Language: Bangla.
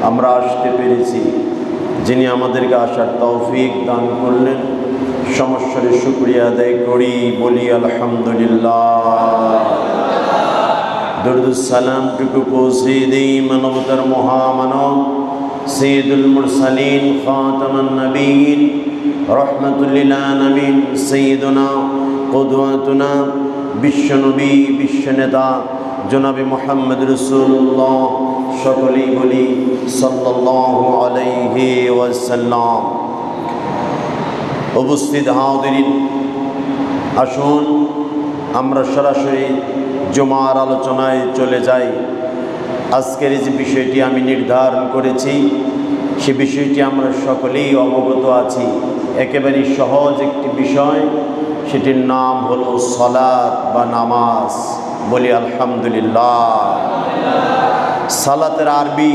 আমরা আসতে পেরেছি। যিনি আমাদেরকে আসার তৌফিক দান করলেন, সমস্যার শুকরিয়া আদায় করি, বলি আলহামদুলিল্লাহ। দরুদ সালাম টুকু পৌঁছে দেই মানবতার মহামানব সৈয়দুল মুরসালিন খাতামুন নবীন রহমাতুল লিল আলামিন সৈয়দুনা কুদওয়াতুনা বিশ্বনবী বিশ্বনেতা জনাবে মুহাম্মদ রাসূলুল্লাহ, সকলেই বলি সাল্লাল্লাহু আলাইহি ওয়াসাল্লাম। উপস্থিত হাজিরিন, আসুন আমরা সরাসরি জুমার আলোচনায় চলে যাই। আজকের যে বিষয়টি আমি নির্ধারণ করেছি, সে বিষয়টি আমরা সকলেই অবগত আছি। একেবারেই সহজ একটি বিষয়, সেটির নাম হলো সালাত বা নামাজ। বলি আলহামদুলিল্লাহ। সালাতের আরবি